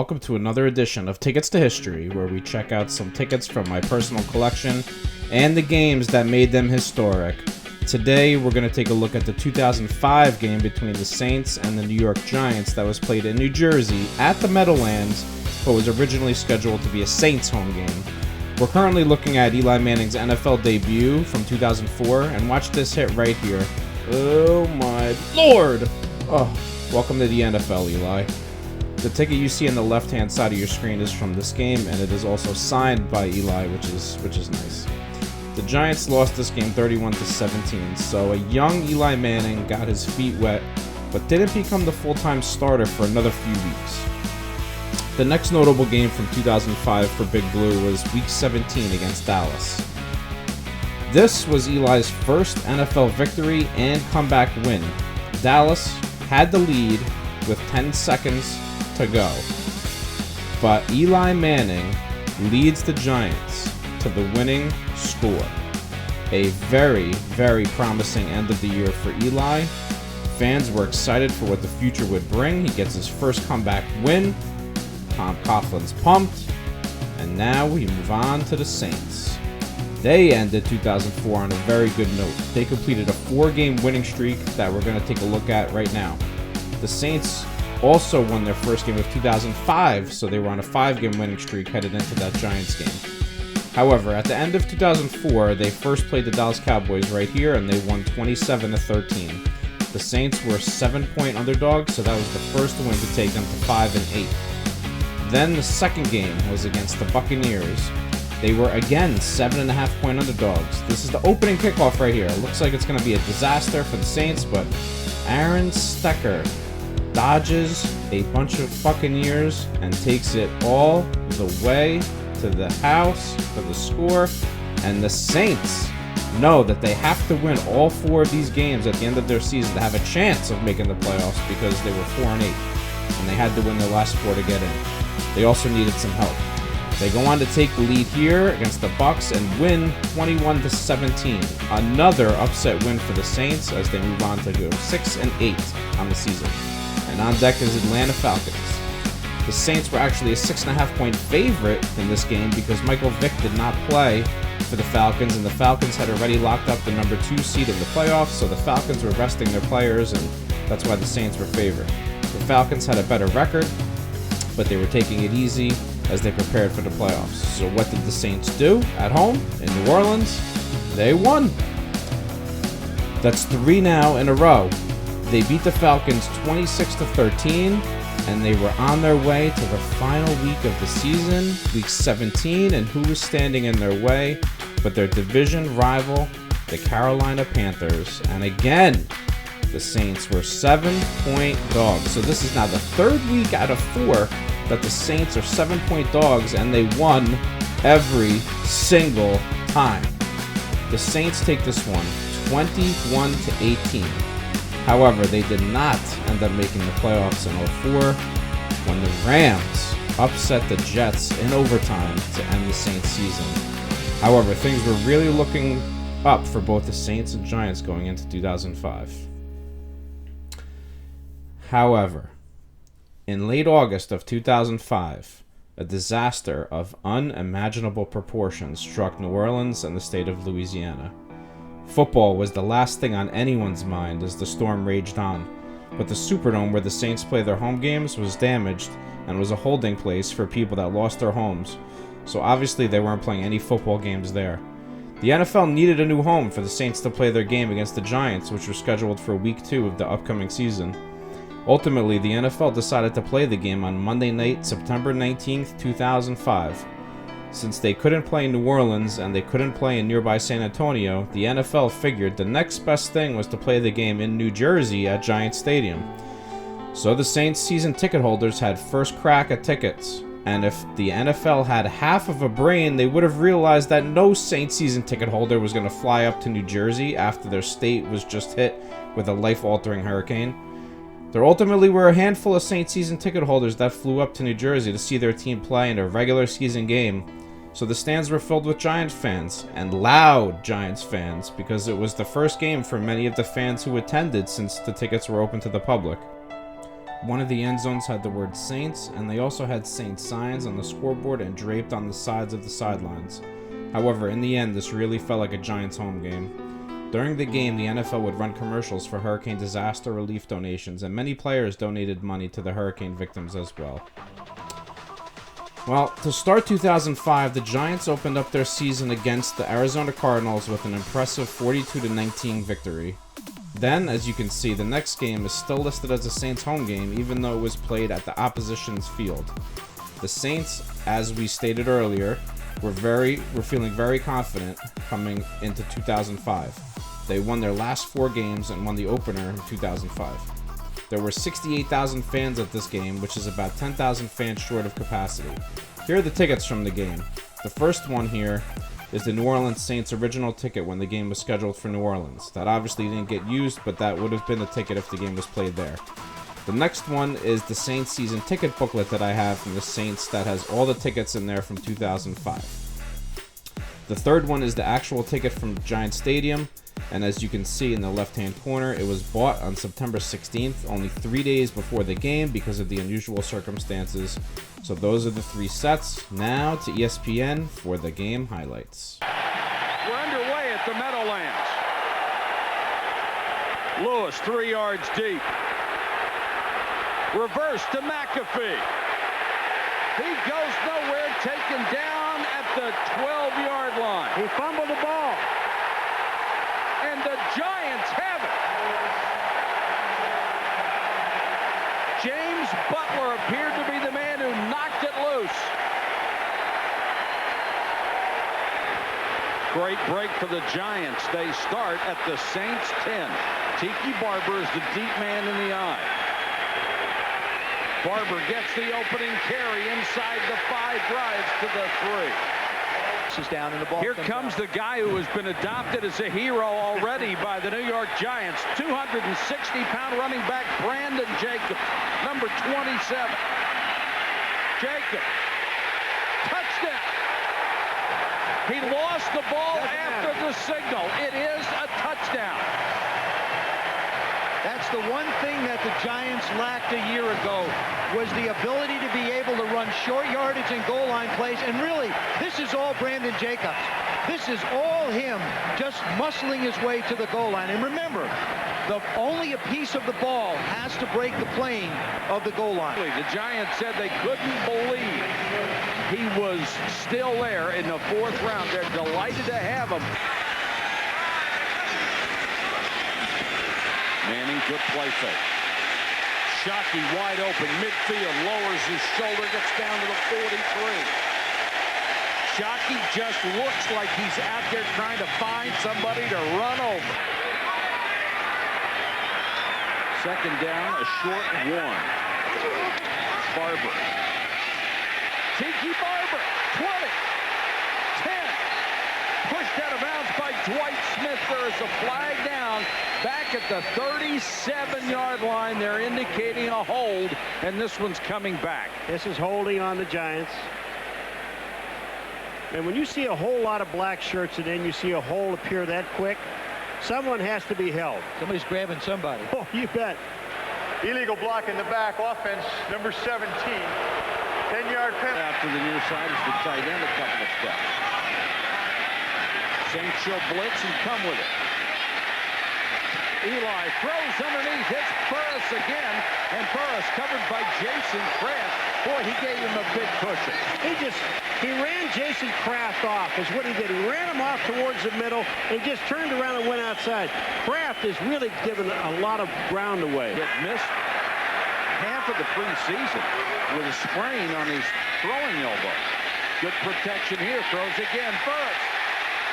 welcome to another edition of Tickets to History, where we check out some tickets from my personal collection and the games that made them historic. Today, we're going to take a look at the 2005 game between the Saints and the New York Giants that was played in New Jersey at the Meadowlands, but was originally scheduled to be a Saints home game. We're currently looking at Eli Manning's NFL debut from 2004, and watch this hit right here. Oh my lord! Oh, welcome to the NFL, Eli. The ticket you see on the left-hand side of your screen is from this game, and it is also signed by Eli, which is nice. The Giants lost this game 31-17, so a young Eli Manning got his feet wet, but didn't become the full-time starter for another few weeks. The next notable game from 2005 for Big Blue was Week 17 against Dallas. This was Eli's first NFL victory and comeback win. Dallas had the lead with 10 seconds to go, but Eli Manning leads the Giants to the winning score. A very, very promising end of the year for Eli. Fans were excited for what the future would bring. He gets his first comeback win. Tom Coughlin's pumped, and now we move on to the Saints. They ended 2004 on a very good note. They completed a 4-game winning streak that we're going to take a look at right now. The Saints also won their first game of 2005, so they were on a 5-game winning streak headed into that Giants game. However, at the end of 2004, they first played the Dallas Cowboys right here, and they won 27-13. The Saints were 7-point underdogs, so that was the first win to take them to 5-8. Then the second game was against the Buccaneers. They were again 7.5-point underdogs. This is the opening kickoff right here. It looks like it's going to be a disaster for the Saints, but Aaron Stecker dodges a bunch of Buccaneers and takes it all the way to the house for the score. And the Saints know that they have to win all 4 of these games at the end of their season to have a chance of making the playoffs, because they were 4-8 and they had to win their last 4 to get in. They also needed some help. They go on to take the lead here against the Bucs and win 21-17. Another upset win for the Saints as they move on to go 6-8 on the season. And on deck is Atlanta Falcons. The Saints were actually a 6.5-point favorite in this game because Michael Vick did not play for the Falcons, and the Falcons had already locked up the number 2 seed in the playoffs, so the Falcons were resting their players, and that's why the Saints were favored. The Falcons had a better record, but they were taking it easy as they prepared for the playoffs. So what did the Saints do at home in New Orleans? They won. That's 3 now in a row. They beat the Falcons 26-13, and they were on their way to the final week of the season, Week 17, and who was standing in their way but their division rival, the Carolina Panthers. And again, the Saints were 7-point dogs. So this is now the 3rd week out of 4 that the Saints are 7-point dogs, and they won every single time. The Saints take this one 21-18. However, they did not end up making the playoffs in 04 when the Rams upset the Jets in overtime to end the Saints season. However, things were really looking up for both the Saints and Giants going into 2005. However, in late August of 2005, a disaster of unimaginable proportions struck New Orleans and the state of Louisiana. Football was the last thing on anyone's mind as the storm raged on, but the Superdome where the Saints play their home games was damaged and was a holding place for people that lost their homes, so obviously they weren't playing any football games there. The NFL needed a new home for the Saints to play their game against the Giants, which were scheduled for Week 2 of the upcoming season. Ultimately, the NFL decided to play the game on Monday night, September 19th, 2005. Since they couldn't play in New Orleans and they couldn't play in nearby San Antonio, the NFL figured the next best thing was to play the game in New Jersey at Giant Stadium. So the Saints season ticket holders had first crack at tickets, and if the NFL had half of a brain, they would have realized that no Saints season ticket holder was going to fly up to New Jersey after their state was just hit with a life-altering hurricane. There ultimately were a handful of Saints season ticket holders that flew up to New Jersey to see their team play in a regular season game, so the stands were filled with Giants fans, and loud Giants fans, because it was the first game for many of the fans who attended since the tickets were open to the public. One of the end zones had the word Saints, and they also had Saints signs on the scoreboard and draped on the sides of the sidelines. However, in the end, this really felt like a Giants home game. During the game, the NFL would run commercials for hurricane disaster relief donations, and many players donated money to the hurricane victims as well. Well, to start 2005, the Giants opened up their season against the Arizona Cardinals with an impressive 42-19 victory. Then, as you can see, the next game is still listed as a Saints home game, even though it was played at the opposition's field. The Saints, as we stated earlier, were feeling very confident coming into 2005. They won their last 4 games and won the opener in 2005. There were 68,000 fans at this game, which is about 10,000 fans short of capacity. Here are the tickets from the game. The first one here is the New Orleans Saints original ticket when the game was scheduled for New Orleans. That obviously didn't get used, but that would have been the ticket if the game was played there. The next one is the Saints season ticket booklet that I have from the Saints that has all the tickets in there from 2005. The third one is the actual ticket from Giant Stadium, and as you can see in the left-hand corner, it was bought on September 16th, only 3 days before the game because of the unusual circumstances. So those are the 3 sets. Now to ESPN for the game highlights. We're underway at the Meadowlands. Lewis 3 yards deep. Reverse to McAfee. He goes nowhere, taken down at the 12-yard line. He fumbled the ball. And the Giants have it. James Butler appeared to be the man who knocked it loose. Great break for the Giants. They start at the Saints 10. Tiki Barber is the deep man in the eye. Barber gets the opening carry inside the 5, drives to the 3. Is down in the ball. Here comes the guy who has been adopted as a hero already by the New York Giants. 260-pound running back Brandon Jacobs, number 27. Jacobs, touchdown. He lost the ball after the signal. It is a touchdown. That's the one thing that the Giants lacked a year ago, was the ability to be able to run short yardage and goal line plays. And really, this is all Brandon Jacobs. This is all him just muscling his way to the goal line. And remember, only a piece of the ball has to break the plane of the goal line. The Giants said they couldn't believe he was still there in the 4th round. They're delighted to have him. Manning, good play fake. Shockey wide open, midfield, lowers his shoulder, gets down to the 43. Shockey just looks like he's out there trying to find somebody to run over. Second down, a short 1. Barber. Tiki Barber, 20, 10. Pushed out of bounds by Dwight Smith. There is a flag down back at the 37-yard line. They're indicating a hold, and this one's coming back. This is holding on the Giants. And when you see a whole lot of black shirts and then you see a hole appear that quick, someone has to be held. Somebody's grabbing somebody. Oh, you bet. Illegal block in the back, offense, number 17. 10-yard penalty. Out to the near side is the tight end a couple of steps. Saints show blitz and come with it. Eli throws underneath, hits Burris again, and Burris covered by Jason Kraft. Boy, he gave him a big cushion. He ran Jason Kraft off, is what he did. He ran him off towards the middle and just turned around and went outside. Kraft has really given a lot of ground away. He missed half of the preseason with a sprain on his throwing elbow. Good protection here, throws again. Burris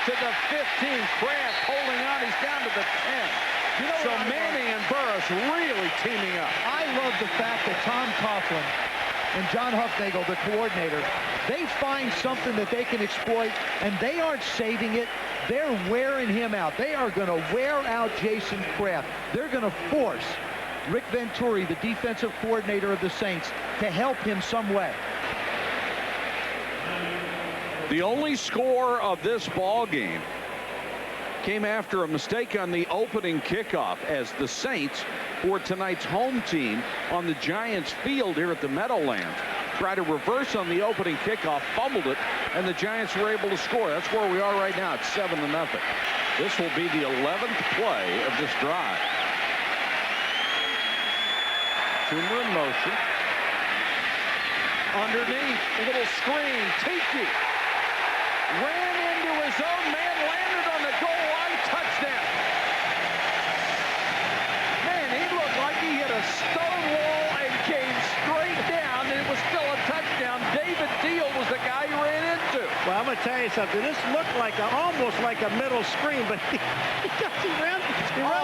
to the 15. Kraft holding on, he's down to the 10. So Manning and Burris really teaming up. I love the fact that Tom Coughlin and John Huffnagel, the coordinator, they find something that they can exploit, and they aren't saving it. They're wearing him out. They are going to wear out Jason Kraft. They're going to force Rick Venturi, the defensive coordinator of the Saints, to help him some way. The only score of this ball game came after a mistake on the opening kickoff as the Saints for tonight's home team on the Giants field here at the Meadowlands. Tried to reverse on the opening kickoff, fumbled it, and the Giants were able to score. That's where we are right now. It's 7-0. This will be the 11th play of this drive. Toomer in motion. Underneath, a little screen. Tiki ran into his own man, landed on the goal line, touchdown. Man, he looked like he hit a stone wall and came straight down, and it was still a touchdown. David Deal was the guy he ran into. Well, I'm going to tell you something. This looked like almost like a middle screen, but he ran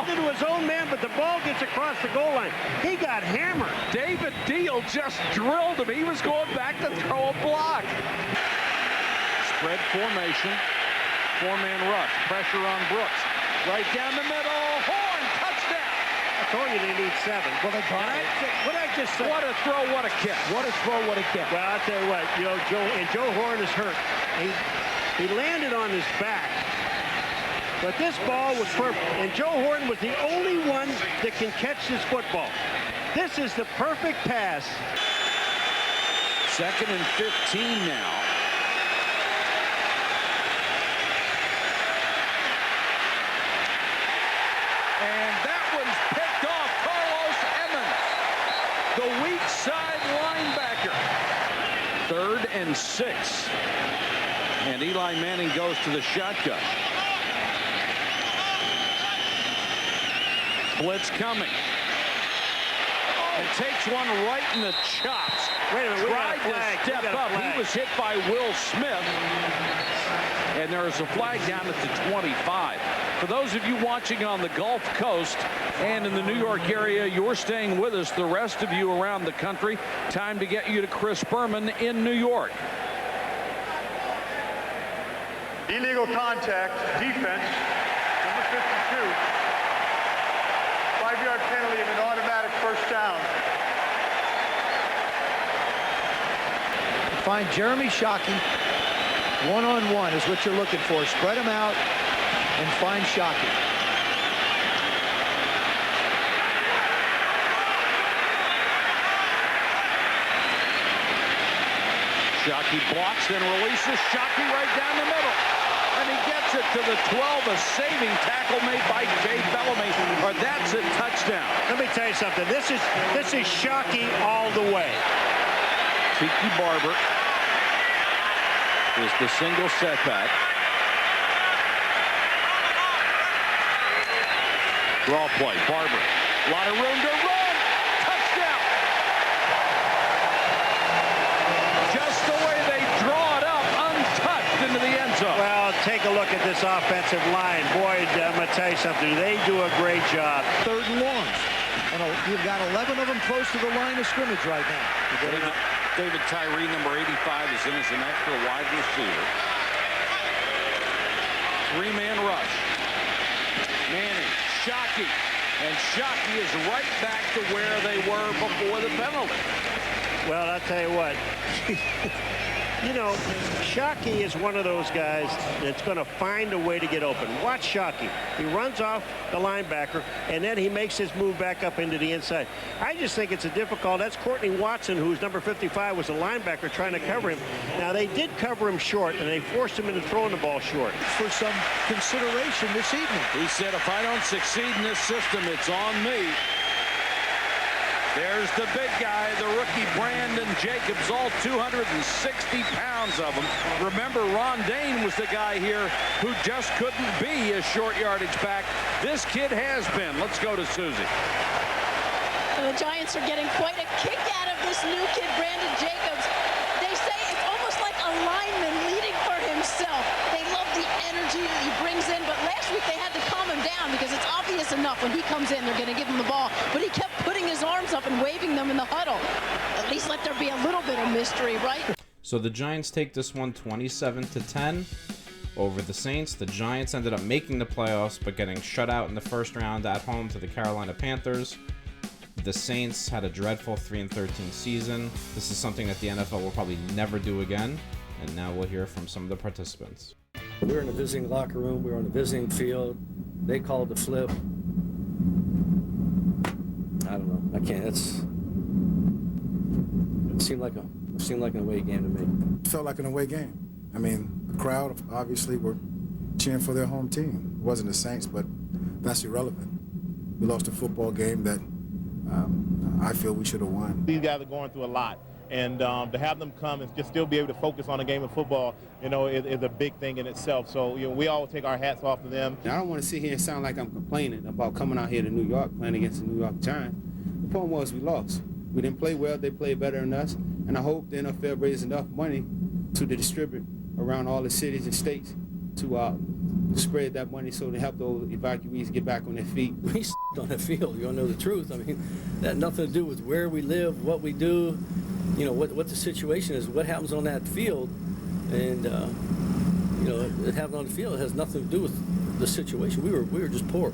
into his own man, but the ball gets across the goal line. He got hammered. David Deal just drilled him. He was going back to throw a block. Spread formation, four-man rush, pressure on Brooks. Right down the middle, Horn, touchdown. I told you they need 7. Well, they got it. What I just said. What a throw, what a kick. What a throw, what a kick. Well, I'll tell you what, Joe Horn is hurt. He landed on his back. But this ball was perfect, and Joe Horn was the only one that can catch this football. This is the perfect pass. 2nd and 15 now. And that one's picked off Carlos Emmons, the weak side linebacker. 3rd and 6. And Eli Manning goes to the shotgun. Blitz coming. And takes one right in the chops. Wait a minute, we got Tried a flag. to step up. He was hit by Will Smith. And there is a flag down at the 25. For those of you watching on the Gulf Coast and in the New York area, you're staying with us. The rest of you around the country, time to get you to Chris Berman in New York. Illegal contact, defense, number 52. 5-yard penalty and an automatic first down. Find Jeremy Shockey. One-on-one is what you're looking for. Spread him out and find Shockey. Shockey blocks, then releases. Shockey right down the middle. And he gets it to the 12. A saving tackle made by Jay Bellamy. Or that's a touchdown. Let me tell you something. This is Shockey all the way. Tiki Barber is the single setback. Draw play. Barber. A lot of room to run. Touchdown. Just the way they draw it up, untouched into the end zone. Well, take a look at this offensive line. Boy, I'm going to tell you something. They do a great job. 3rd and longs. And you've got 11 of them close to the line of scrimmage right now. David Tyree, number 85, is in as an extra wide receiver. 3-man rush. Manning, Shockey, and Shockey is right back to where they were before the penalty. Well, I'll tell you what. You know, Shockey is one of those guys that's going to find a way to get open. Watch Shockey. He runs off the linebacker, and then he makes his move back up into the inside. I just think it's a difficult. That's Courtney Watson, who's number 55, was a linebacker trying to cover him. Now, they did cover him short, and they forced him into throwing the ball short. For some consideration this evening. He said, if I don't succeed in this system, it's on me. There's the big guy, the rookie Brandon Jacobs, all 260 pounds of him. Remember, Ron Dane was the guy here who just couldn't be a short yardage back. This kid has been. Let's go to Susie. And the Giants are getting quite a kick out of this new kid, Brandon Jacobs. They say it's almost like a lineman leading for himself. They love the energy that he brings in, but last week they had to calm him down because it's obvious enough when he comes in, they're going to give him the ball. But he kept putting his arms up and waving them in the huddle. At least let there be a little bit of mystery, right? So the Giants take this one 27-10 over the Saints. The Giants ended up making the playoffs, but getting shut out in the first round at home to the Carolina Panthers. The Saints had a dreadful 3-13 season. This is something that the NFL will probably never do again. And now we'll hear from some of the participants. We were in the visiting locker room. We were on the visiting field. They called the flip. can't. It seemed like an away game to me. It felt like an away game. I mean, the crowd obviously were cheering for their home team. It wasn't the Saints, but that's irrelevant. We lost a football game that I feel we should have won. These guys are going through a lot, and to have them come and just still be able to focus on a game of football, is a big thing in itself. So, we all take our hats off to them. I don't want to sit here and sound like I'm complaining about coming out here to New York playing against the New York Giants. The point was we lost. We didn't play well. They played better than us, and I hope the NFL raises enough money to distribute around all the cities and states to spread that money so to help those evacuees get back on their feet. We on the field. You want to know the truth? I mean, that had nothing to do with where we live, what we do, what the situation is, what happens on that field, and it happened on the field. It has nothing to do with the situation. We were just poor.